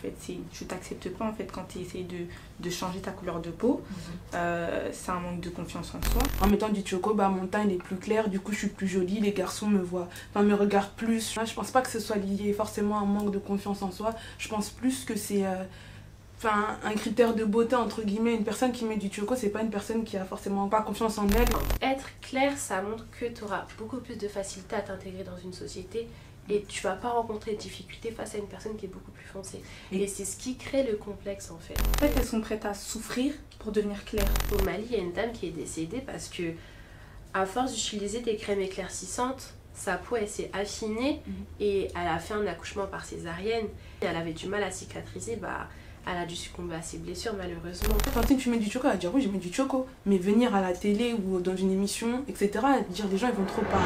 fait. Tu t'acceptes pas en fait quand tu essayes de changer ta couleur de peau. C'est un manque de confiance en soi. En mettant du choco, mon teint il est plus clair, du coup je suis plus jolie, les garçons me voient, me regardent plus. Je pense pas que ce soit lié forcément à un manque de confiance en soi. Je pense plus que c'est un critère de beauté entre guillemets. Une personne qui met du choco, c'est pas une personne qui a forcément pas confiance en elle. Être clair, ça montre que tu auras beaucoup plus de facilité à t'intégrer dans une société et tu vas pas rencontrer de difficultés face à une personne qui est beaucoup plus foncée. Et c'est ce qui crée le complexe en fait. En fait, elles sont prêtes à souffrir pour devenir claires. Au Mali, il y a une dame qui est décédée parce que à force d'utiliser des crèmes éclaircissantes, sa peau elle s'est affinée et elle a fait un accouchement par césarienne. Et elle avait du mal à cicatriser, elle a dû succomber à ses blessures malheureusement. Tantine, tu mets du choco, elle va dire oui, je mets du choco. Mais venir à la télé ou dans une émission, etc., dire les gens ils vont trop parler.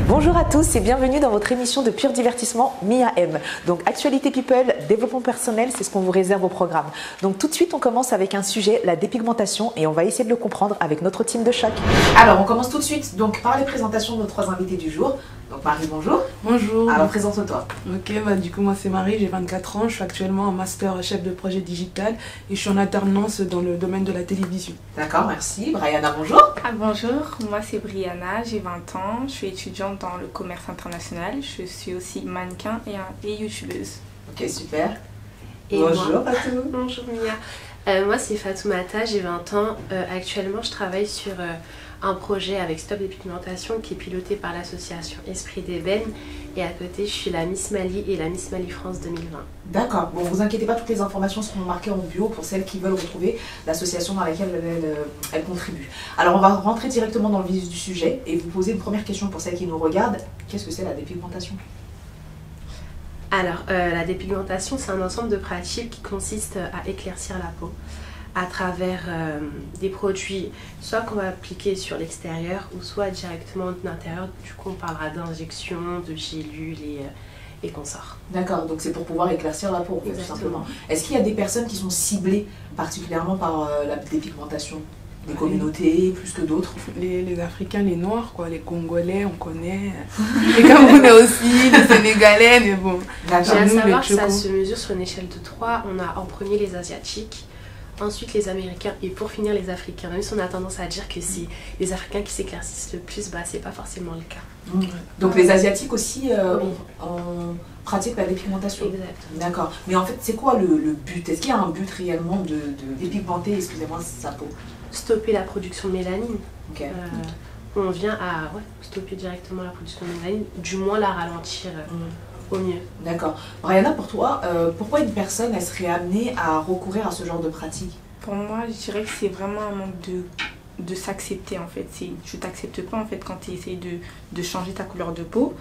Bonjour à tous et bienvenue dans votre émission de pur divertissement Mia M. Donc actualité people, développement personnel, c'est ce qu'on vous réserve au programme. Donc tout de suite on commence avec un sujet, la dépigmentation, et on va essayer de le comprendre avec notre team de choc. Alors on commence tout de suite donc par les présentations de nos trois invités du jour. Donc Marie, bonjour. Bonjour. Alors présente-toi. Ok, du coup moi c'est Marie, j'ai 24 ans, je suis actuellement en master chef de projet digital et je suis en alternance dans le domaine de la télévision. D'accord, merci. Brianna, bonjour. Bonjour, moi c'est Brianna, j'ai 20 ans, je suis étudiante dans le commerce international, je suis aussi mannequin et youtubeuse. Ok, super. Et bonjour moi, Fatou. Bonjour Mia. Moi c'est Fatoumata, j'ai 20 ans. Actuellement je travaille sur un projet avec Stop Dépigmentation qui est piloté par l'association Esprit d'Ébène. Et à côté, je suis la Miss Mali et la Miss Mali France 2020. D'accord. Bon, vous inquiétez pas, toutes les informations seront marquées en bio pour celles qui veulent retrouver l'association dans laquelle elle contribue. Alors, on va rentrer directement dans le vif du sujet et vous poser une première question pour celles qui nous regardent. Qu'est-ce que c'est la dépigmentation ? Alors, la dépigmentation, c'est un ensemble de pratiques qui consiste à éclaircir la peau à travers des produits soit qu'on va appliquer sur l'extérieur ou soit directement de l'intérieur. Du coup on parlera d'injections, de gélules et consorts. D'accord, donc c'est pour pouvoir éclaircir la peau en fait, tout simplement. Est-ce qu'il y a des personnes qui sont ciblées particulièrement par la dépigmentation ? Des communautés plus que d'autres? Les Africains, les Noirs, quoi, les Congolais, on connaît, les Camerounais aussi, les Sénégalais, mais bon. J'ai à savoir que ça se mesure sur une échelle de 3. On a en premier les Asiatiques, ensuite les Américains et pour finir les Africains. Même si on a tendance à dire que c'est les Africains qui s'éclaircissent le plus, c'est pas forcément le cas. Donc les Asiatiques aussi on pratique la dépigmentation. Exactement. D'accord. Mais en fait, c'est quoi le but? Est-ce qu'il y a un but réellement de dépigmenter, excusez-moi, sa peau? Stopper la production de mélanine. Okay. On vient à stopper directement la production de mélanine, du moins la ralentir au mieux. D'accord. Brianna, pour toi, pourquoi une personne elle serait amenée à recourir à ce genre de pratique? Pour moi, je dirais que c'est vraiment un manque de s'accepter en fait. Tu t'acceptes pas en fait quand tu essayes de changer ta couleur de peau.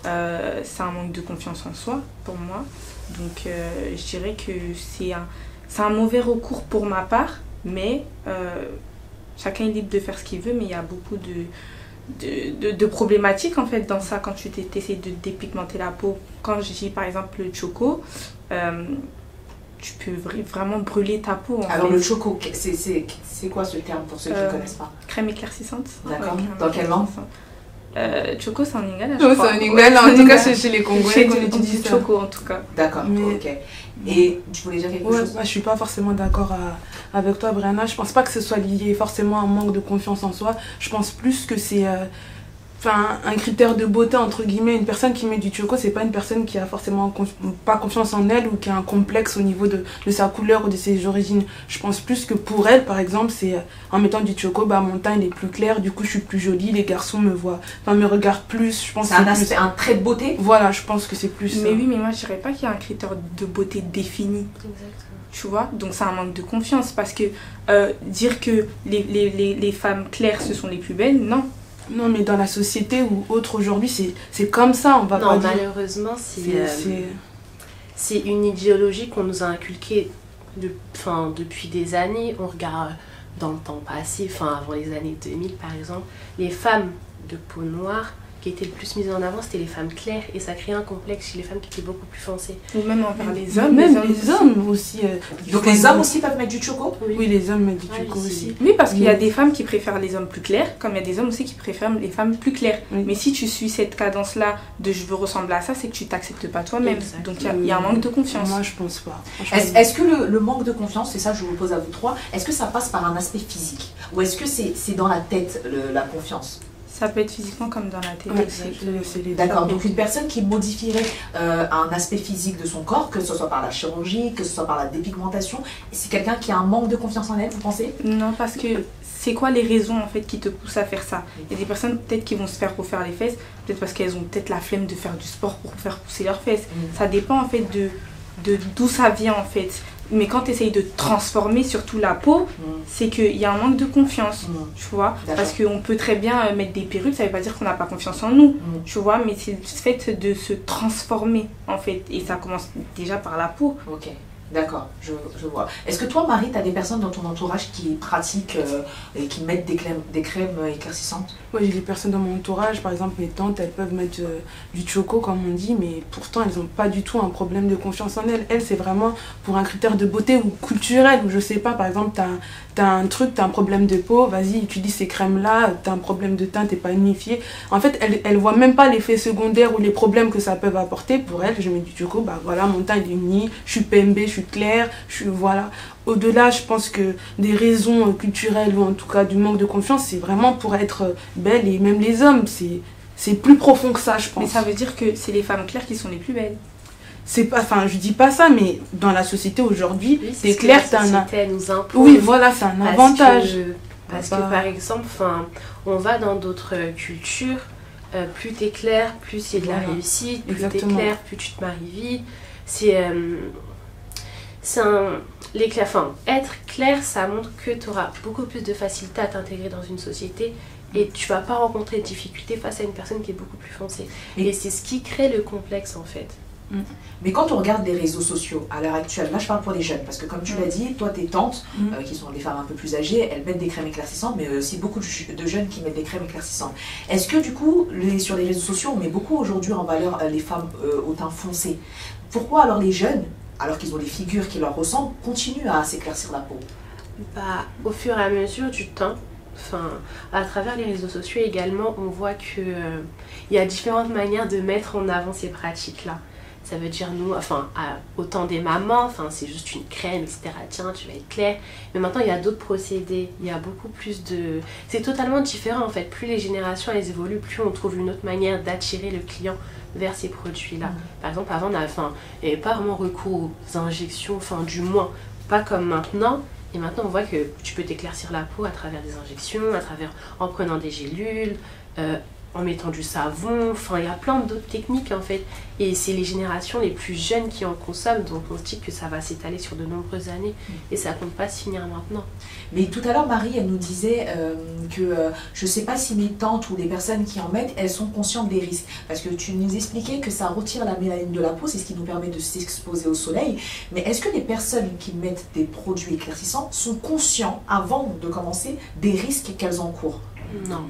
C'est un manque de confiance en soi pour moi. Donc je dirais que c'est un mauvais recours pour ma part, mais chacun est libre de faire ce qu'il veut, mais il y a beaucoup de problématiques en fait dans ça quand tu essaies de dépigmenter la peau. Quand je dis par exemple le choco, tu peux vraiment brûler ta peau. Alors le choco, c'est quoi ce terme pour ceux qui ne connaissent pas? Crème éclaircissante. D'accord. Dans quelle langue? Choco, c'est en lingala, je crois. C'est en lingala, en tout cas chez les Congolais qu'on utilise choco en tout cas. D'accord, ok. Et tu voulais dire quelque chose? Je suis pas forcément d'accord avec toi, Brianna. Je pense pas que ce soit lié forcément à un manque de confiance en soi. Je pense plus que c'est un critère de beauté entre guillemets. Une personne qui met du choco, c'est pas une personne qui a forcément pas confiance en elle ou qui a un complexe au niveau de sa couleur ou de ses origines. Je pense plus que pour elle, par exemple, c'est en mettant du choco, mon teint il est plus clair, du coup je suis plus jolie, les garçons me voient, me regardent plus. Je pense c'est un trait de beauté. Voilà, je pense que c'est plus. Mais oui, mais moi je dirais pas qu'il y a un critère de beauté défini. Exactement. Tu vois, donc c'est un manque de confiance parce que dire que les femmes claires ce sont les plus belles, non. Non, mais dans la société ou autre aujourd'hui, c'est comme ça, on va pas dire. Non, malheureusement, c'est une idéologie qu'on nous a inculquée depuis des années. On regarde dans le temps passé, avant les années 2000 par exemple, les femmes de peau noire qui étaient le plus mises en avant, c'était les femmes claires, et ça créait un complexe chez les femmes qui étaient beaucoup plus foncées. Ou même envers les hommes. Même les hommes aussi. Donc les hommes aussi peuvent mettre du choco? Oui, les hommes mettent du choco oui, aussi. Oui, parce qu'il y a des femmes qui préfèrent les hommes plus clairs, comme il y a des hommes aussi qui préfèrent les femmes plus claires. Oui. Mais si tu suis cette cadence-là de je veux ressembler à ça, c'est que tu t'acceptes pas toi-même. Exact. Donc il y a un manque de confiance. Moi, je pense pas. Est-ce que le manque de confiance, c'est ça que je vous pose à vous trois, est-ce que ça passe par un aspect physique? Ou est-ce que c'est dans la tête, la confiance? Ça peut être physiquement comme dans la tête. Ouais, c'est les deux. D'accord, donc une personne qui modifierait un aspect physique de son corps, que ce soit par la chirurgie, que ce soit par la dépigmentation, c'est quelqu'un qui a un manque de confiance en elle, vous pensez? Non, parce que c'est quoi les raisons en fait qui te poussent à faire ça? Il y a des personnes peut-être qui vont se faire refaire les fesses, peut-être parce qu'elles ont peut-être la flemme de faire du sport pour faire pousser leurs fesses. Ça dépend en fait de d'où ça vient en fait. Mais quand tu essayes de transformer surtout la peau, c'est qu'il y a un manque de confiance, tu vois. Parce qu'on peut très bien mettre des perruques, ça veut pas dire qu'on n'a pas confiance en nous, tu vois. Mais c'est le fait de se transformer, en fait. Et ça commence déjà par la peau. Ok, d'accord, je vois. Est-ce que toi, Marie, tu as des personnes dans ton entourage qui pratiquent et qui mettent des crèmes éclaircissantes? Moi, j'ai des personnes dans mon entourage, par exemple mes tantes, elles peuvent mettre du choco comme on dit, mais pourtant elles n'ont pas du tout un problème de confiance en elles. Elles, c'est vraiment pour un critère de beauté ou culturel, ou je sais pas, par exemple, t'as un truc, t'as un problème de peau, vas-y, utilise ces crèmes-là, t'as un problème de teint, t'es pas unifié. En fait, elles voient même pas l'effet secondaire ou les problèmes que ça peut apporter. Pour elles, je mets du choco, bah voilà, mon teint il est uni, je suis PMB, je suis claire, voilà. Au-delà, je pense que des raisons culturelles ou en tout cas du manque de confiance, c'est vraiment pour être belle, et même les hommes, c'est plus profond que ça, je pense. Mais ça veut dire que c'est les femmes claires qui sont les plus belles. C'est pas, enfin, je dis pas ça, mais dans la société aujourd'hui, Oui, c'est clair, que la t'as un. société, elle nous impose. Oui, voilà, c'est un avantage. Parce que par exemple, on va dans d'autres cultures, plus t'es clair, plus il y a de la réussite, plus t'es clair, plus tu te maries vite. Être clair, ça montre que tu auras beaucoup plus de facilité à t'intégrer dans une société et tu vas pas rencontrer de difficultés face à une personne qui est beaucoup plus foncée. Et c'est ce qui crée le complexe en fait. Mais quand on regarde les réseaux sociaux à l'heure actuelle, là je parle pour les jeunes, parce que comme tu l'as dit, toi tes tantes, qui sont des femmes un peu plus âgées, elles mettent des crèmes éclaircissantes, mais aussi beaucoup de jeunes qui mettent des crèmes éclaircissantes. Est-ce que du coup, sur les réseaux sociaux, on met beaucoup aujourd'hui en valeur les femmes au teint foncé? Pourquoi alors les jeunes, alors qu'ils ont des figures qui leur ressemblent, continuent à s'éclaircir la peau? Bah, au fur et à mesure du temps, à travers les réseaux sociaux également, on voit que y a différentes manières de mettre en avant ces pratiques-là. Ça veut dire nous, autant des mamans, c'est juste une crème, etc. Tiens, tu vas être claire. Mais maintenant, il y a d'autres procédés. Il y a beaucoup plus de... C'est totalement différent en fait. Plus les générations elles évoluent, plus on trouve une autre manière d'attirer le client vers ces produits-là. Par exemple, avant, il n'y avait pas vraiment recours aux injections, du moins, pas comme maintenant. Et maintenant, on voit que tu peux t'éclaircir la peau à travers des injections, en prenant des gélules, en mettant du savon, il y a plein d'autres techniques en fait. Et c'est les générations les plus jeunes qui en consomment, donc on se dit que ça va s'étaler sur de nombreuses années et ça compte pas se finir maintenant. Mais tout à l'heure, Marie, elle nous disait que je sais pas si mes tantes ou les personnes qui en mettent, elles sont conscientes des risques. Parce que tu nous expliquais que ça retire la mélanine de la peau, c'est ce qui nous permet de s'exposer au soleil. Mais est-ce que les personnes qui mettent des produits éclaircissants sont conscients, avant de commencer, des risques qu'elles encourent? Non.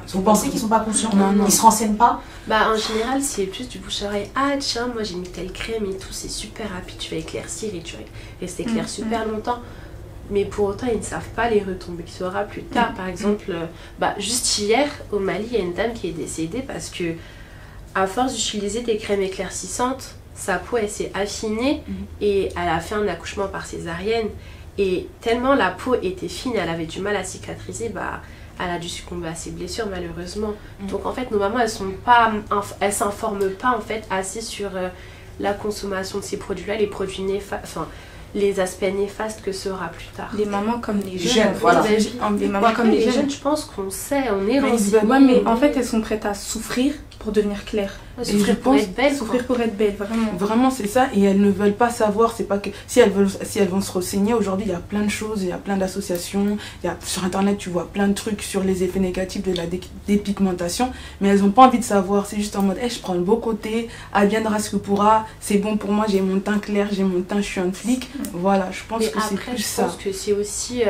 Vous pensez qu'ils sont pas conscients? Non. Ils se renseignent pas? En général, c'est plus du bouche-oreille. Ah tiens, moi j'ai mis telle crème et tout, c'est super rapide, tu vas éclaircir et tu vas rester clair super longtemps. Mais pour autant, ils ne savent pas les retombées qu'il y aura plus tard. Par exemple, juste hier, au Mali, il y a une dame qui est décédée parce que, à force d'utiliser des crèmes éclaircissantes, sa peau elle s'est affinée et elle a fait un accouchement par césarienne. Et tellement la peau était fine, elle avait du mal à cicatriser, elle a dû succomber à ses blessures malheureusement. Donc en fait nos mamans elles s'informent pas en fait assez sur la consommation de ces produits-là, les produits néfastes, les aspects néfastes que sera plus tard. Les mamans comme les jeunes, voilà. Les mamans comme les jeunes, je pense qu'on sait, on est mais en fait elles sont prêtes à souffrir pour devenir claires. Souffrir pour être belle. Souffrir pour être belle, vraiment. Vraiment, c'est ça. Et elles ne veulent pas savoir. C'est pas que si elles vont se renseigner aujourd'hui, il y a plein de choses, il y a plein d'associations. Sur Internet, tu vois plein de trucs sur les effets négatifs de la dépigmentation. Mais elles n'ont pas envie de savoir. C'est juste en mode, je prends le beau côté, adviendra ce que pourra. C'est bon pour moi, j'ai mon teint clair, j'ai mon teint, je suis un flic. Voilà, je pense que c'est plus ça. Je pense que c'est aussi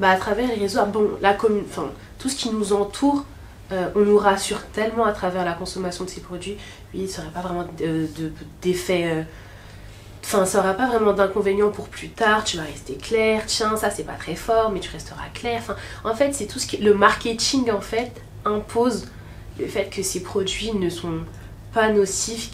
à travers les réseaux, tout ce qui nous entoure. on nous rassure tellement à travers la consommation de ces produits. Oui, ça n'aurait pas vraiment d'effet... Enfin, ça n'aura pas vraiment d'inconvénient pour plus tard, tu vas rester clair, tiens, ça c'est pas très fort, mais tu resteras clair. Enfin, en fait, c'est tout ce qui... Le marketing, en fait, impose le fait que ces produits ne sont pas nocifs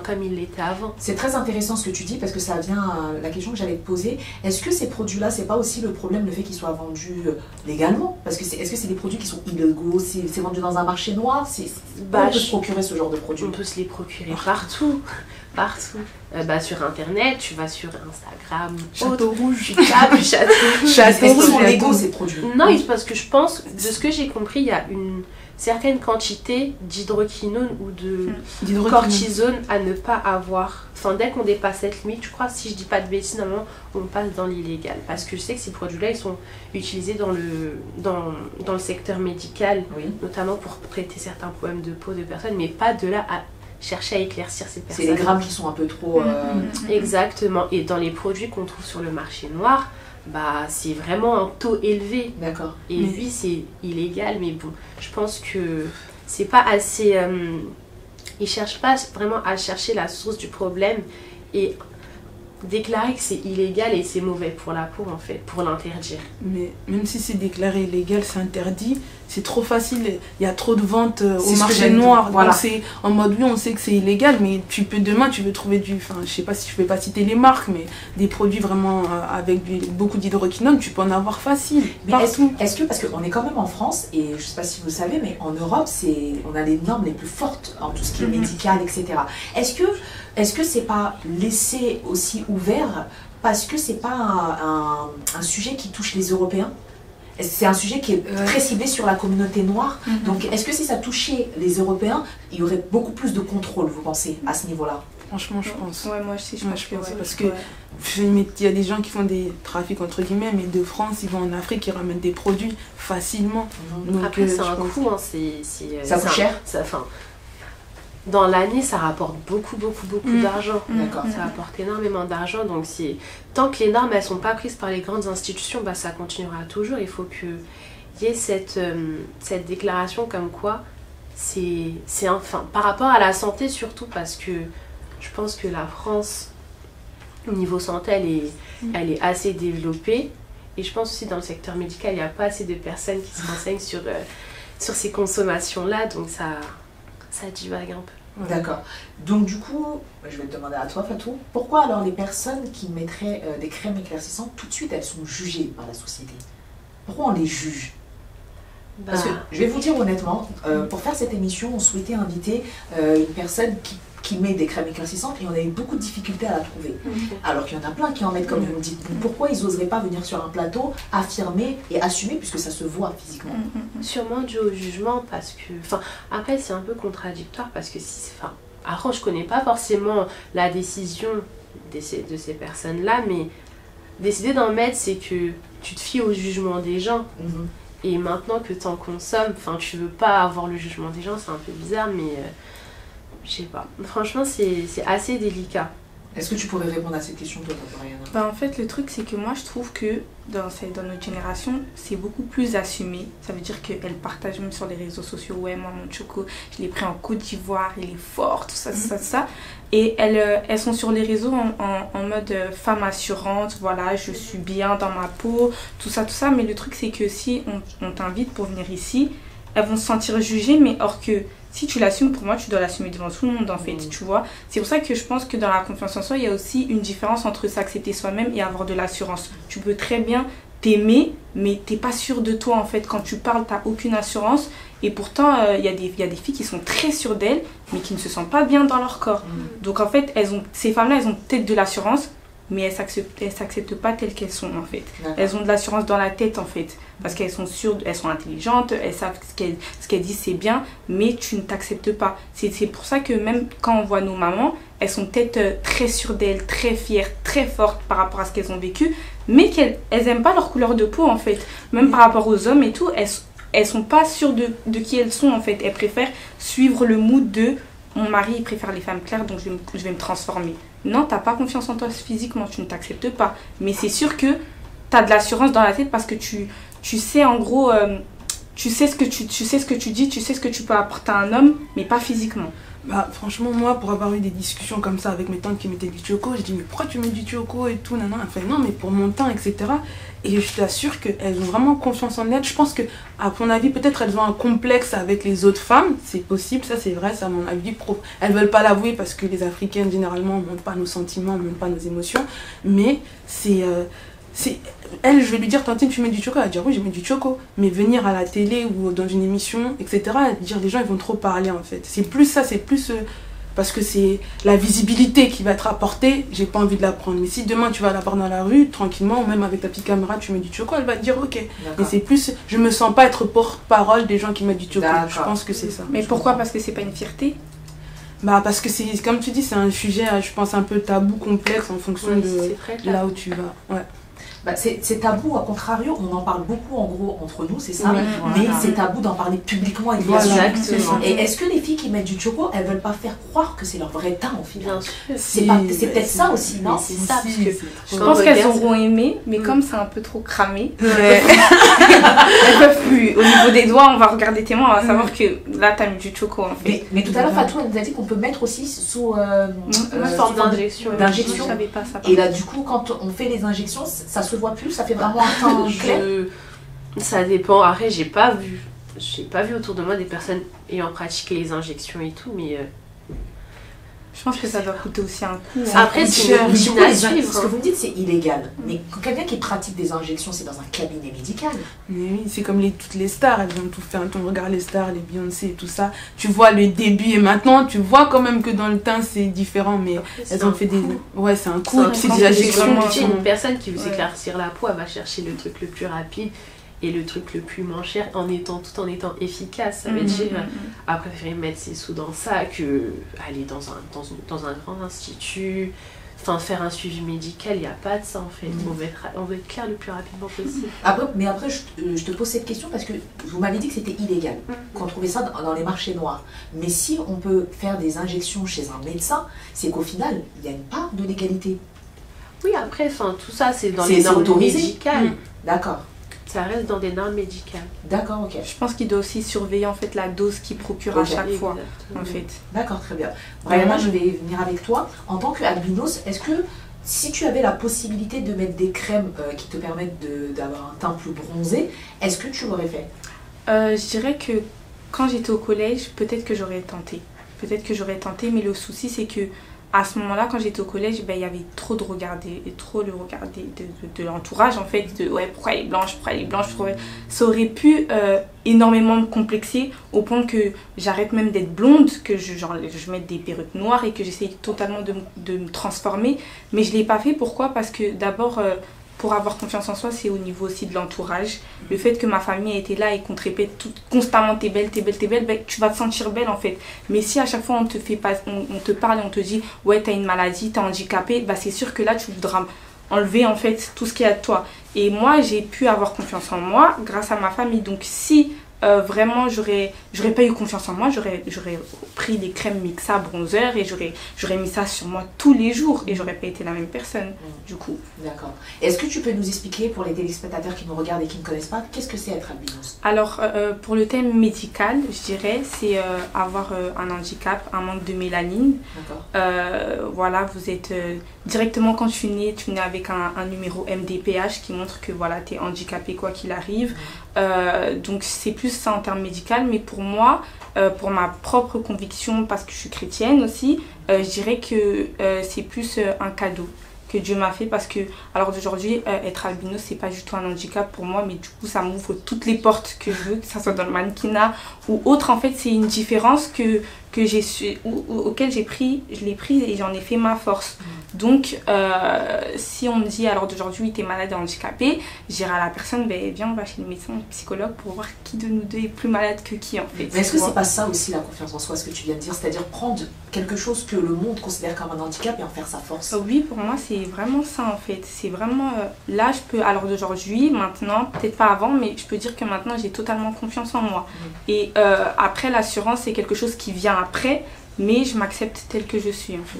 comme ils l'étaient avant. C'est très intéressant ce que tu dis parce que ça vient à la question que j'allais te poser. Est-ce que ces produits-là, c'est pas aussi le problème, le fait qu'ils soient vendus légalement? Parce que est-ce que c'est des produits qui sont illégaux? C'est vendu dans un marché noir? On peut se procurer ce genre de produits? On peut se les procurer partout. Partout. Sur internet, tu vas sur Instagram, Château Rouge, tu tapes Château Rouge. Est-ce qu'ils sont légaux ces produits? Non, parce que je pense, de ce que j'ai compris, il y a une certaine quantité d'hydroquinone ou de cortisone à ne pas avoir. Enfin, dès qu'on dépasse cette limite, je crois, si je dis pas de bêtises, normalement, on passe dans l'illégal. Parce que je sais que ces produits-là, ils sont utilisés dans le secteur médical, oui, notamment pour traiter certains problèmes de peau de personnes, mais pas de là à chercher à éclaircir ces personnes. C'est les grammes qui sont un peu trop... Exactement. Et dans les produits qu'on trouve sur le marché noir, c'est vraiment un taux élevé. D'accord. Et oui, c'est illégal, mais bon, je pense que c'est pas assez... ils cherchent pas vraiment à chercher la source du problème et déclarer que c'est illégal et c'est mauvais pour la peau, en fait, pour l'interdire. Mais même si c'est déclaré illégal, c'est interdit, c'est trop facile. Il y a trop de ventes au marché noir. Voilà. Donc c'est en mode, oui, on sait que c'est illégal, mais demain, tu peux trouver je sais pas si je peux pas citer les marques, mais des produits vraiment avec beaucoup d'hydroquinone, tu peux en avoir facile. Mais est-ce que, parce qu'on est quand même en France, et je sais pas si vous savez, mais en Europe, on a les normes les plus fortes en tout ce qui est médical, etc. Est-ce que c'est pas laissé aussi ouvert parce que c'est pas un sujet qui touche les Européens? C'est un sujet qui est très ciblé sur la communauté noire. Donc est-ce que si ça touchait les Européens, il y aurait beaucoup plus de contrôle, vous pensez, à ce niveau-là? Franchement, je pense. Ouais, moi aussi, je pense. Parce que il y a des gens qui font des trafics entre guillemets, mais de France, ils vont en Afrique, ils ramènent des produits facilement. Donc, après, c'est un coût, hein, ça coûte cher. Dans l'année, ça rapporte beaucoup d'argent. D'accord. Ça rapporte énormément d'argent. Donc, tant que les normes ne sont pas prises par les grandes institutions, ça continuera toujours. Il faut qu'il y ait cette déclaration comme quoi c'est par rapport à la santé surtout, parce que je pense que la France, au niveau santé, elle est assez développée. Et je pense aussi dans le secteur médical, il n'y a pas assez de personnes qui se renseignent sur ces consommations-là. Donc, ça divague un peu. D'accord. Donc du coup, je vais te demander à toi, Fatou, pourquoi alors les personnes qui mettraient des crèmes éclaircissantes, tout de suite elles sont jugées par la société? Pourquoi on les juge? Parce que je vais vous dire honnêtement, pour faire cette émission, on souhaitait inviter une personne qui met des crèmes éclaircissantes et on a eu beaucoup de difficultés à la trouver. Alors qu'il y en a plein qui en mettent, comme vous me dites. Pourquoi ils n'oseraient pas venir sur un plateau, affirmer et assumer, puisque ça se voit physiquement? Sûrement dû au jugement, parce que... Après, c'est un peu contradictoire, parce que alors, je connais pas forcément la décision de ces personnes-là, mais décider d'en mettre, c'est que tu te fies au jugement des gens. Et maintenant que tu en consommes, tu veux pas avoir le jugement des gens, c'est un peu bizarre, mais... je sais pas. Franchement, c'est assez délicat. Est-ce que tu pourrais répondre à cette question, toi, Mariana? En fait, le truc, c'est que moi, je trouve que dans notre génération, c'est beaucoup plus assumé. Ça veut dire qu'elles partagent même sur les réseaux sociaux. Ouais, moi, mon choco, je l'ai pris en Côte d'Ivoire, il est fort, tout ça, tout ça. Et elles sont sur les réseaux en mode femme assurante, voilà, je suis bien dans ma peau, tout ça. Mais le truc, c'est que si on t'invite pour venir ici, elles vont se sentir jugées, mais or que si tu l'assumes, pour moi, tu dois l'assumer devant tout le monde, en fait, tu vois. C'est pour ça que je pense que dans la confiance en soi, il y a aussi une différence entre s'accepter soi-même et avoir de l'assurance. Tu peux très bien t'aimer, mais t'es pas sûr de toi, en fait. Quand tu parles, t'as aucune assurance. Et pourtant, il y a des filles qui sont très sûres d'elles, mais qui ne se sentent pas bien dans leur corps. Donc, en fait, ces femmes-là, elles ont peut-être de l'assurance, mais elles s'acceptent pas telles qu'elles sont, en fait. Elles ont de l'assurance dans la tête, en fait, parce qu'elles sont sûres, elles sont intelligentes, elles savent ce qu'elles disent, c'est bien, mais tu ne t'acceptes pas. C'est pour ça que même quand on voit nos mamans, elles sont peut-être très sûres d'elles, très fières, très fortes par rapport à ce qu'elles ont vécu, mais qu'elles aiment pas leur couleur de peau, en fait. Même par rapport aux hommes et tout, elles sont pas sûres de qui elles sont, en fait. Elles préfèrent suivre le mood de mon mari, il préfère les femmes claires, donc je vais me transformer. Non, t'as pas confiance en toi physiquement, tu ne t'acceptes pas. Mais c'est sûr que t'as de l'assurance dans la tête parce que tu sais en gros tu sais ce que tu sais ce que tu dis, tu sais ce que tu peux apporter à un homme, mais pas physiquement. Bah, franchement, moi, pour avoir eu des discussions comme ça avec mes tantes qui mettaient du choco, je dis mais pourquoi tu mets du choco et tout, nanana. Enfin, non, mais pour mon teint, etc. Et je t'assure qu'elles ont vraiment confiance en elles. Je pense que, à mon avis, peut-être elles ont un complexe avec les autres femmes. C'est possible, ça c'est vrai, c'est à mon avis. Elles veulent pas l'avouer parce que les Africaines, généralement, ne montrent pas nos sentiments, ne montrent pas nos émotions. Mais elle, je vais lui dire, tantine, tu mets du choco? Elle va dire, oui, je mets du choco. Mais venir à la télé ou dans une émission, etc., dire, les gens, ils vont trop parler, en fait. C'est plus ça, c'est plus... parce que c'est la visibilité qui va être apportée, j'ai pas envie de la prendre. Mais si demain, tu vas la voir dans la rue, tranquillement, ou même avec ta petite caméra, tu mets du choco, elle va te dire, ok. Et c'est plus... Je me sens pas être porte-parole des gens qui mettent du choco. Je pense que c'est ça. Mais pourquoi? Parce que c'est pas une fierté? Bah parce que c'est, comme tu dis, c'est un sujet, je pense, un peu tabou, complexe, en fonction de là où tu vas. Ouais. Bah, c'est tabou, à contrario, on en parle beaucoup en gros entre nous, c'est ça, Ouais, mais voilà. c'est tabou d'en parler publiquement et Voilà, exactement. Et est-ce que les filles qui mettent du choco, elles veulent pas faire croire que c'est leur vrai teint au final? Bien sûr. C'est peut-être ça aussi, non? C'est ça, parce que Je pense qu'elles auront aimé, mais comme c'est un peu trop cramé, elles peuvent plus. Au niveau des doigts, on va regarder tes mains, on va savoir que là, t'as mis du choco en fait. Mais tout à l'heure, Fatou, elle nous a dit qu'on peut mettre aussi sous forme d'injection. d'injection. Je savais pas ça. Et là, du coup, quand on fait les injections, ça se voit plus, ça fait vraiment un teint clair. Ça dépend. Après, j'ai pas vu autour de moi des personnes ayant pratiqué les injections et tout, mais Je pense que ça doit coûter aussi un coup. après, c'est une routine à suivre. Ce que vous me dites, c'est illégal. Mais quelqu'un qui pratique des injections, c'est dans un cabinet médical. Mais oui, c'est comme toutes les stars, elles ont tout fait. On regarde les stars, les Beyoncé et tout ça. Tu vois le début et maintenant, tu vois quand même que dans le teint c'est différent, mais elles ont fait des. Ouais, c'est un coup, c'est des injections. Une personne qui veut s'éclaircir la peau, elle va chercher le truc le plus rapide et le truc le plus moins cher tout en étant efficace. Ça veut dire à préférer mettre ses sous dans ça que aller dans un grand institut, enfin faire un suivi médical. Il n'y a pas de ça en fait. On veut être clair le plus rapidement possible. Après, je te pose cette question parce que vous m'avez dit que c'était illégal, qu'on trouvait ça dans les marchés noirs. Mais si on peut faire des injections chez un médecin, c'est qu'au final, il y a une part de légalité. Oui, après, tout ça, c'est dans les normes médicales. D'accord. Ça reste dans des normes médicales. D'accord, ok. Je pense qu'il doit aussi surveiller en fait la dose qu'il procure à chaque fois. En fait. D'accord, très bien. Brianna, je vais venir avec toi. En tant qu'albinos, est-ce que si tu avais la possibilité de mettre des crèmes qui te permettent d'avoir un teint plus bronzé, est-ce que tu l'aurais fait? Je dirais que quand j'étais au collège, peut-être que j'aurais tenté. Mais le souci c'est que à ce moment-là, quand j'étais au collège, il y avait trop le regard de l'entourage en fait, pourquoi elle est blanche, ça aurait pu énormément me complexer au point que j'arrête même d'être blonde, que je mette des perruques noires et que j'essaye totalement de me transformer, mais je ne l'ai pas fait. Pourquoi? Parce que d'abord, pour avoir confiance en soi, c'est au niveau aussi de l'entourage. Le fait que ma famille a été là et qu'on te répète constamment t'es belle, tu vas te sentir belle en fait. Mais si à chaque fois on te parle et on te dit ouais t'as une maladie, t'es handicapé, c'est sûr que là tu voudras enlever en fait tout ce qu'il y a de toi. Et moi j'ai pu avoir confiance en moi grâce à ma famille. Donc si vraiment j'aurais pas eu confiance en moi, j'aurais pris des crèmes Mixa bronzer et j'aurais mis ça sur moi tous les jours et j'aurais pas été la même personne du coup. D'accord. Est-ce que tu peux nous expliquer pour les téléspectateurs qui nous regardent et qui ne connaissent pas, qu'est-ce que c'est être albinos? Alors pour le thème médical, je dirais c'est avoir un handicap, un manque de mélanine. D'accord. Voilà, vous êtes directement quand tu nais avec un numéro MDPH qui montre que voilà, tu es handicapé quoi qu'il arrive. Donc c'est plus ça en termes médicaux, mais pour moi, pour ma propre conviction, parce que je suis chrétienne aussi, je dirais que c'est plus un cadeau que Dieu m'a fait, parce que alors d'aujourd'hui être albino c'est pas du tout un handicap pour moi, mais du coup ça m'ouvre toutes les portes que je veux, que ça soit dans le mannequinat ou autre. En fait c'est une différence auquel je l'ai prise et j'en ai fait ma force. Donc si on me dit alors d'aujourd'hui t'es malade et handicapé, je dirais à la personne viens on va chez le médecin, le psychologue pour voir qui de nous deux est plus malade que qui en fait. Mais est-ce que c'est pas ça aussi la confiance en soi, ce que tu viens de dire, c'est-à-dire prendre quelque chose que le monde considère comme un handicap et en faire sa force? Oui, pour moi c'est vraiment ça en fait, c'est vraiment là je peux, alors d'aujourd'hui, maintenant, peut-être pas avant, mais je peux dire que maintenant j'ai totalement confiance en moi. Et après l'assurance c'est quelque chose qui vient après, mais je m'accepte telle que je suis en fait.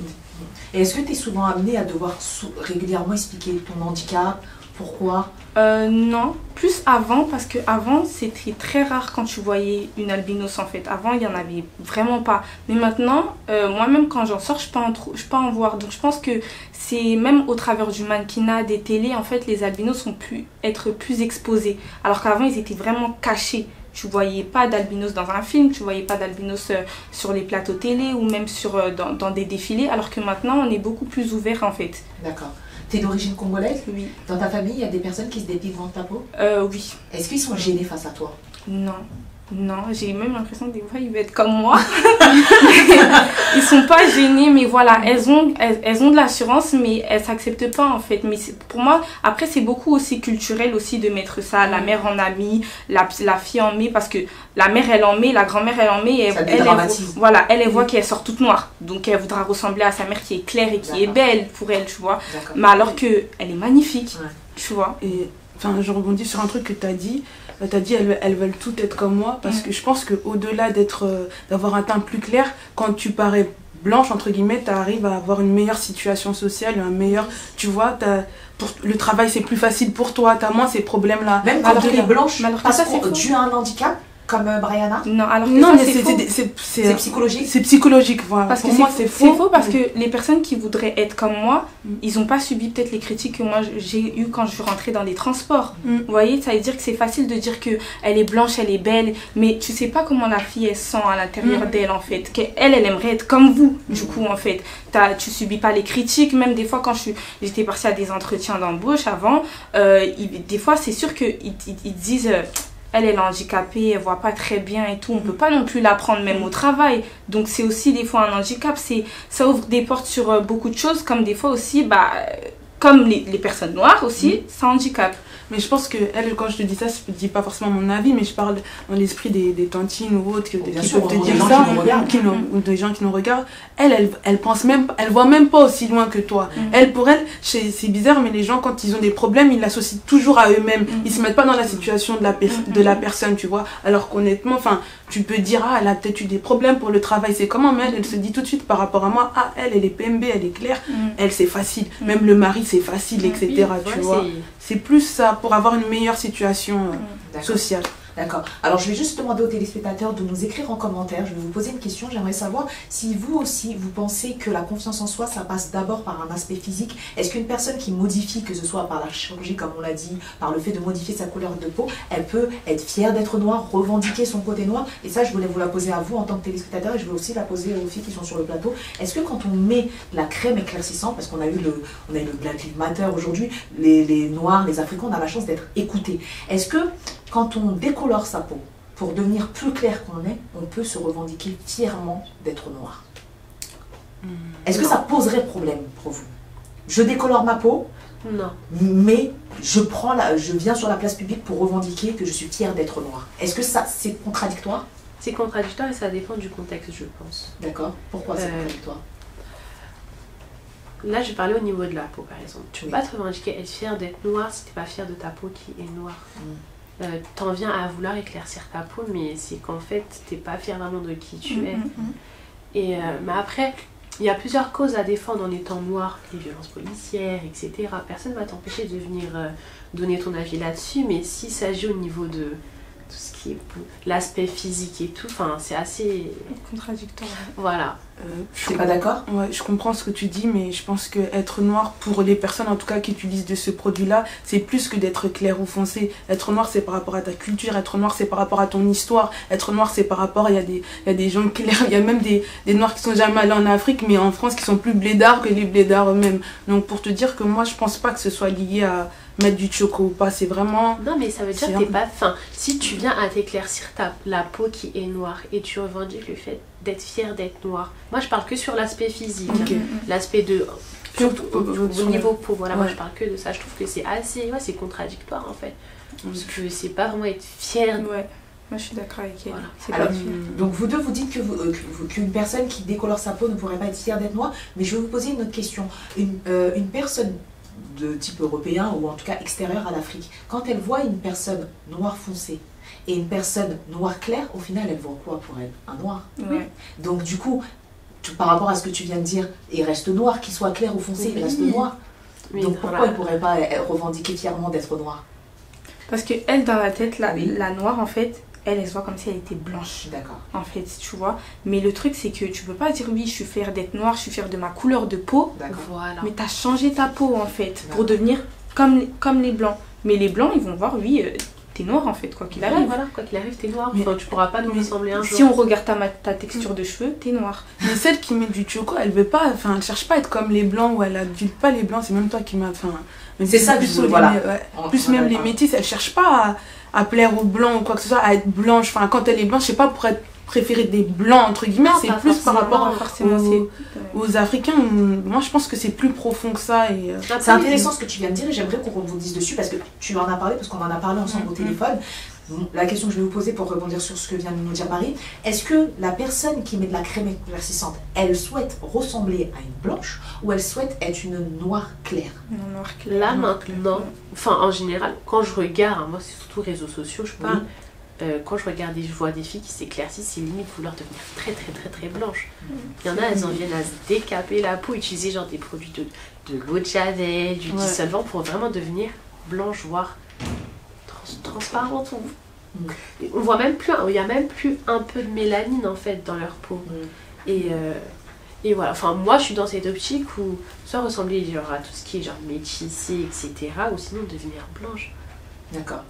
Et est-ce que tu es souvent amenée à devoir régulièrement expliquer ton handicap Pourquoi? Non, plus avant, parce que avant c'était très rare quand tu voyais une albinos en fait. Avant il n'y en avait vraiment pas. Mais maintenant, moi-même quand j'en sors, je peux en voir. Donc je pense que c'est même au travers du mannequinat, des télés, en fait les albinos ont pu être plus exposés. Alors qu'avant ils étaient vraiment cachés. Tu voyais pas d'albinos dans un film, tu voyais pas d'albinos sur les plateaux télé ou même dans des défilés. Alors que maintenant on est beaucoup plus ouvert en fait. D'accord. T'es d'origine congolaise? Oui. Dans ta famille, il y a des personnes qui se dépigmentent ta peau? Oui. Est-ce qu'ils sont gênés face à toi? Non. Non, j'ai même l'impression que des fois ils veulent être comme moi. Ils sont pas gênés, mais voilà, elles ont de l'assurance, mais elles s'acceptent pas en fait. Mais pour moi, après c'est beaucoup aussi culturel aussi de mettre ça. La mère en a mis, la fille en met, parce que la mère elle en met, la grand-mère elle en met, et elle voit qu'elle sort toute noire. Donc elle voudra ressembler à sa mère qui est claire et qui est belle pour elle, tu vois. Mais alors que elle est magnifique, tu vois. Et enfin, je rebondis sur un truc que tu as dit. Tu as dit elles veulent toutes être comme moi, parce que je pense qu'au-delà d'avoir un teint plus clair, quand tu parais blanche, entre guillemets, tu arrives à avoir une meilleure situation sociale, un meilleur, tu vois, le travail c'est plus facile pour toi, tu as moins ces problèmes-là. Même quand tu es blanche, parce que tu as un handicap comme Brianna? Non, alors que non, ça, mais c'est psychologique. C'est psychologique, voilà. Parce pour que moi c'est faux. C'est faux parce que les personnes qui voudraient être comme moi, ils n'ont pas subi peut-être les critiques que moi j'ai eues quand je suis rentrée dans les transports. Vous voyez, ça veut dire que c'est facile de dire qu'elle est blanche, elle est belle, mais tu sais pas comment la fille elle sent à l'intérieur d'elle en fait. Elle aimerait être comme vous, du coup en fait. Tu subis pas les critiques, même des fois quand j'étais partie à des entretiens d'embauche avant, des fois c'est sûr qu'ils disent... elle est handicapée, elle voit pas très bien et tout. On peut pas non plus l'apprendre même au travail. Donc c'est aussi des fois un handicap. Ça ouvre des portes sur beaucoup de choses, comme des fois aussi, comme les personnes noires aussi, ça handicape. Mais je pense que elle, quand je te dis ça, je ne dis pas forcément mon avis, mais je parle dans l'esprit des tantines ou autres qui peuvent te dire ça, ou des gens qui nous regardent. Elle pense même, elle voit même pas aussi loin que toi. Pour elle, c'est bizarre, mais les gens, quand ils ont des problèmes, ils l'associent toujours à eux-mêmes. Ils se mettent pas dans la situation de la personne, tu vois. Alors qu'honnêtement, tu peux dire, elle a peut-être eu des problèmes pour le travail, c'est comment, mais elle se dit tout de suite par rapport à moi, elle est PMB, elle est claire, elle c'est facile. Même le mari, c'est facile, etc. Tu vois. C'est plus ça pour avoir une meilleure situation sociale. D'accord. Alors, je vais juste demander aux téléspectateurs de nous écrire en commentaire. Je vais vous poser une question. J'aimerais savoir si vous aussi, vous pensez que la confiance en soi, ça passe d'abord par un aspect physique. Est-ce qu'une personne qui modifie, que ce soit par la chirurgie, comme on l'a dit, par le fait de modifier sa couleur de peau, elle peut être fière d'être noire, revendiquer son côté noir? Et ça, je voulais vous la poser à vous en tant que téléspectateur, et je vais aussi la poser aux filles qui sont sur le plateau. Est-ce que quand on met la crème éclaircissante, parce qu'on a eu le Black Lives Matter aujourd'hui, les Noirs, les Africains, on a la chance d'être écoutés. Est-ce que quand on décolore sa peau pour devenir plus clair qu'on est, on peut se revendiquer fièrement d'être noir? Est-ce que ça poserait problème pour vous? Je décolore ma peau, non, mais je viens sur la place publique pour revendiquer que je suis fière d'être noire. Est-ce que ça, c'est contradictoire? C'est contradictoire et ça dépend du contexte, je pense. D'accord. Pourquoi c'est contradictoire? Là, je parlais au niveau de la peau, par exemple. Tu ne peux pas te revendiquer être fière d'être noire si tu n'es pas fière de ta peau qui est noire. T'en viens à vouloir éclaircir ta peau, mais c'est qu'en fait, t'es pas fière vraiment de qui tu es. Et, mais après, il y a plusieurs causes à défendre en étant noir, les violences policières, etc. Personne ne va t'empêcher de venir donner ton avis là-dessus, mais s'il s'agit au niveau de tout ce qui est l'aspect physique et tout, c'est assez contradictoire. Voilà. Je suis pas d'accord. Ouais, je comprends ce que tu dis, mais je pense que être noir, pour les personnes en tout cas qui utilisent de ce produit-là, c'est plus que d'être clair ou foncé. Être noir, c'est par rapport à ta culture. Être noir, c'est par rapport à ton histoire. Être noir, c'est par rapport, il y a des gens clairs, il y a même des noirs qui sont jamais allés en Afrique, mais en France qui sont plus blédards que les blédards eux-mêmes. Donc pour te dire que moi, je pense pas que ce soit lié à mettre du choco ou pas, c'est vraiment... Non, mais ça veut dire que t'es pas... si tu viens à t'éclaircir la peau qui est noire et tu revendiques le fait d'être fière d'être noire, moi je parle que sur l'aspect physique, l'aspect de... au niveau peau, voilà, moi je parle que de ça. Je trouve que c'est assez... c'est contradictoire en fait. Parce que c'est pas vraiment être fière... Ouais. Moi je suis d'accord avec elle. Voilà. Alors, donc vous deux vous dites qu'une personne qui décolore sa peau ne pourrait pas être fière d'être noire, mais je vais vous poser une autre question. Une personne de type européen ou en tout cas extérieur à l'Afrique, quand elle voit une personne noire foncée et une personne noire claire, au final elle voit quoi pour elle? Un noir. Donc du coup, par rapport à ce que tu viens de dire, il reste noir, qu'il soit clair ou foncé, il reste noir. Oui, Donc pourquoi elle pourrait pas revendiquer fièrement d'être noire? Parce que elle, dans la tête, Oui. la noire, en fait, elle se voit comme si elle était blanche. D'accord. En fait, tu vois. Mais le truc, c'est que tu peux pas dire oui, je suis fière d'être noire, je suis fière de ma couleur de peau. D'accord. Voilà. Mais t'as changé ta peau, en fait, pour D'accord. devenir comme les blancs. Mais les blancs, ils vont voir, oui, t'es noir, en fait, quoi qu'il Ouais, arrive. voilà, quoi qu'il arrive, t'es noir. Mais- Enfin, tu pourras pas nous ressembler un jour. Si on regarde ta texture de cheveux, t'es noir. Mais celle qui met du choco, elle veut pas, enfin, elle cherche pas à être comme les blancs ou elle adule pas les blancs, c'est même toi qui m'as, enfin, C'est ça que plus je veux, les voilà. ouais. Plus même les métis, elle cherche pas à plaire aux blancs ou quoi que ce soit, à être blanche. Enfin, quand elle est blanche, c'est pas pour être préférée des blancs entre guillemets, Non, c'est pas plus par forcément, rapport Forcément, aux Africains. Moi, je pense que c'est plus profond que ça et C'est intéressant ce que tu viens de dire et j'aimerais qu'on rebondisse dessus parce que tu en as parlé, parce qu'on en a parlé ensemble au téléphone. La question que je vais vous poser pour rebondir sur ce que vient de nous dire Marie, est-ce que la personne qui met de la crème éclaircissante, elle souhaite ressembler à une blanche ou elle souhaite être une noire claire? Non, noir clair. Là noir maintenant, clair. enfin en général, quand je regarde, moi c'est surtout réseaux sociaux, je parle, quand je regarde et je vois des filles qui s'éclaircissent, c'est limite vouloir devenir très très très très blanches. Il y en a, elles en viennent à se décaper la peau, utiliser genre des produits de l'eau de Javel, du dissolvant pour vraiment devenir blanche, voire transparente. On voit même plus, il y a même plus un peu de mélanine en fait dans leur peau. Et voilà, enfin moi je suis dans cette optique où soit ressembler genre à tout ce qui est genre métissé, etc. ou sinon devenir blanche. D'accord.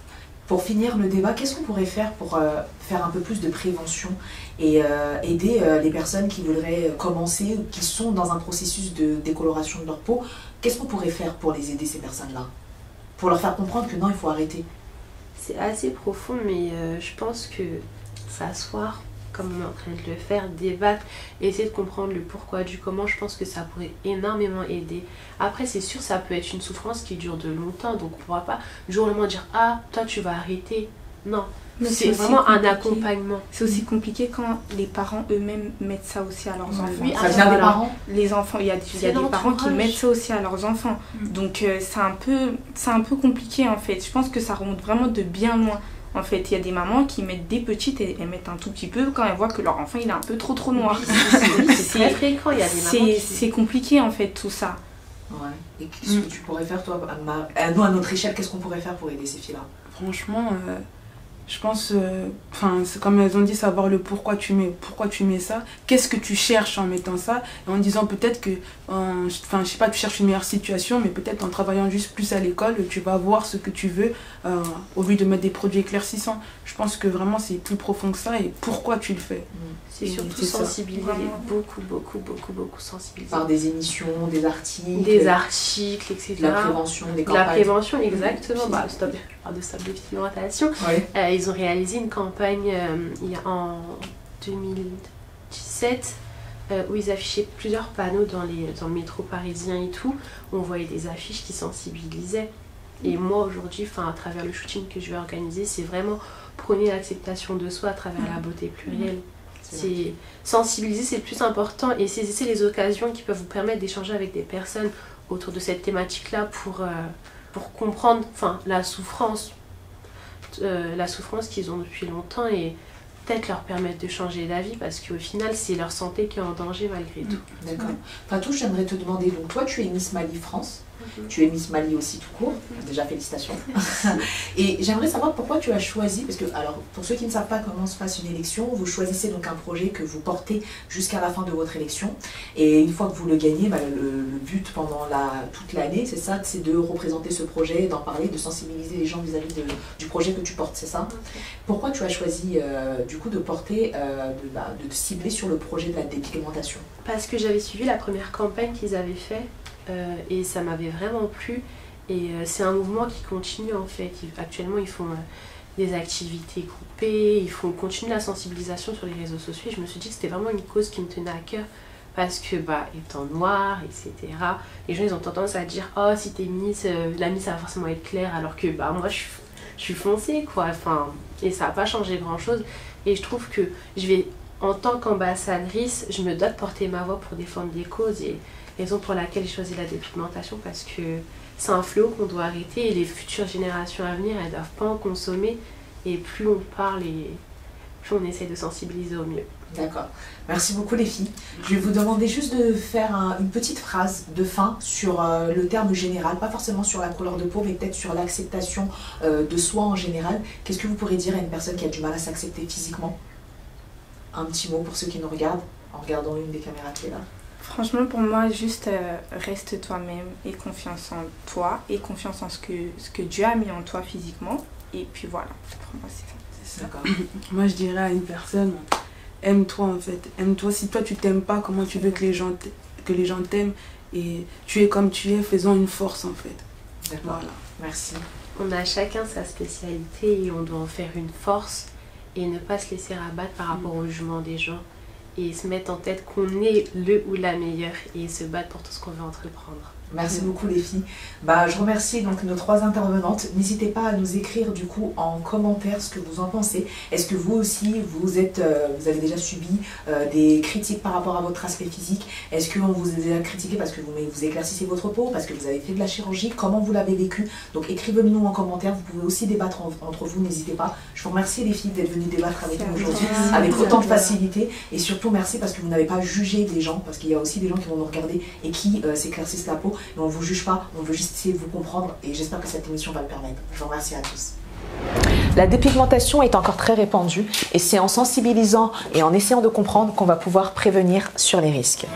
Pour finir le débat, qu'est-ce qu'on pourrait faire pour faire un peu plus de prévention et aider les personnes qui voudraient commencer ou qui sont dans un processus de décoloration de leur peau? Qu'est-ce qu'on pourrait faire pour les aider, ces personnes-là? Pour leur faire comprendre que non, il faut arrêter. C'est assez profond, mais je pense que s'asseoir, comme on est en train de le faire, débattre, essayer de comprendre le pourquoi du comment, je pense que ça pourrait énormément aider. Après, c'est sûr, ça peut être une souffrance qui dure de longtemps, donc on ne pourra pas du jour au lendemain dire « Ah, toi, tu vas arrêter ». Non, Mais c'est aussi vraiment un compliqué. accompagnement. C'est aussi compliqué quand les parents eux-mêmes mettent ça aussi à leurs enfants. Oui, Ça vient des parents? Les enfants, il y a des parents qui mettent ça aussi à leurs enfants. Donc c'est un peu compliqué en fait. Je pense que ça remonte vraiment de bien loin. En fait, il y a des mamans qui mettent des petites et elles mettent un tout petit peu quand elles voient que leur enfant il est un peu trop noir. C'est très fréquent, il y a des mamans C'est compliqué en fait tout ça. Ouais. Et qu'est-ce que tu pourrais faire toi, nous à notre échelle, qu'est-ce qu'on pourrait faire pour aider ces filles-là? franchement, je pense, enfin, c'est comme elles ont dit, savoir le pourquoi tu mets ça, qu'est-ce que tu cherches en mettant ça, et en disant peut-être que, enfin, je sais pas, tu cherches une meilleure situation, mais peut-être en travaillant juste plus à l'école, tu vas voir ce que tu veux au lieu de mettre des produits éclaircissants. Je pense que vraiment c'est plus profond que ça et pourquoi tu le fais. C'est surtout c'est ça. sensibiliser, beaucoup sensibiliser. Par des émissions, des articles, Des articles, etc. de la prévention, des De campagnes. la prévention, exactement. Bah, je parle de stop de pigmentation. Ouais. Ils ont réalisé une campagne en 2017 où ils affichaient plusieurs panneaux dans le métro parisien et tout. On voyait des affiches qui sensibilisaient. Et moi aujourd'hui, à travers le shooting que je vais organiser, c'est vraiment prôner l'acceptation de soi à travers la beauté plurielle. C'est sensibiliser, c'est le plus important, et saisir les occasions qui peuvent vous permettre d'échanger avec des personnes autour de cette thématique-là pour comprendre la souffrance qu'ils ont depuis longtemps et peut-être leur permettre de changer d'avis, parce qu'au final c'est leur santé qui est en danger malgré tout. D'accord. Fatou, j'aimerais te demander, donc toi tu es Miss Mali France, tu es Miss Mali aussi tout court, déjà félicitations. Et j'aimerais savoir pourquoi tu as choisi, parce que alors pour ceux qui ne savent pas comment se passe une élection, vous choisissez donc un projet que vous portez jusqu'à la fin de votre élection, et une fois que vous le gagnez, le but pendant toute l'année, c'est ça, c'est de représenter ce projet, d'en parler, de sensibiliser les gens vis-à-vis du projet que tu portes, c'est ça? Pourquoi tu as choisi du coup de porter, de te cibler sur le projet de la dépigmentation? Parce que j'avais suivi la première campagne qu'ils avaient fait et ça m'avait vraiment plu, et c'est un mouvement qui continue en fait. Actuellement ils font des activités groupées, ils continuent la sensibilisation sur les réseaux sociaux, et je me suis dit que c'était vraiment une cause qui me tenait à cœur, parce que étant noire, etc., les gens ils ont tendance à dire oh si t'es Miss, la Miss ça va forcément être claire, alors que moi je suis foncée quoi, et ça n'a pas changé grand chose. Et je trouve que en tant qu'ambassadrice, je me dois de porter ma voix pour défendre des causes, et raison pour laquelle j'ai choisi la dépigmentation, parce que c'est un fléau qu'on doit arrêter, et les futures générations à venir, elles ne doivent pas en consommer, et plus on parle et plus on essaie de sensibiliser au mieux. D'accord. Merci beaucoup les filles. Je vais vous demander juste de faire une petite phrase de fin sur le terme général, pas forcément sur la couleur de peau, mais peut-être sur l'acceptation de soi en général. Qu'est-ce que vous pourrez dire à une personne qui a du mal à s'accepter physiquement? Un petit mot pour ceux qui nous regardent, en regardant une des caméras qui est là. Franchement, pour moi, juste reste toi-même et confiance en toi et confiance en ce que Dieu a mis en toi physiquement. Et puis voilà, pour moi, c'est ça. C'est ça. D'accord. Moi, je dirais à une personne, aime-toi en fait. Aime-toi. Si toi, tu t'aimes pas, comment tu veux que les gens t'aiment? Et tu es comme tu es, faisons une force en fait. D'accord. Voilà. Merci. On a chacun sa spécialité et on doit en faire une force et ne pas se laisser rabattre par rapport au jugement des gens et se mettre en tête qu'on est le ou la meilleure et se battre pour tout ce qu'on veut entreprendre. Merci beaucoup les filles. Je remercie donc nos 3 intervenantes. N'hésitez pas à nous écrire du coup en commentaire ce que vous en pensez. Est-ce que vous aussi vous avez déjà subi des critiques par rapport à votre aspect physique? Est-ce qu'on vous a déjà critiqué parce que vous éclaircissez votre peau, parce que vous avez fait de la chirurgie? Comment vous l'avez vécu? Donc écrivez-nous en commentaire. Vous pouvez aussi débattre entre vous, n'hésitez pas. Je vous remercie les filles d'être venues débattre avec nous aujourd'hui avec autant de facilité, et surtout merci parce que vous n'avez pas jugé des gens, parce qu'il y a aussi des gens qui vont nous regarder et qui s'éclaircissent la peau. Mais on ne vous juge pas, on veut juste essayer de vous comprendre et j'espère que cette émission va le permettre. Je vous remercie à tous. La dépigmentation est encore très répandue et c'est en sensibilisant et en essayant de comprendre qu'on va pouvoir prévenir sur les risques.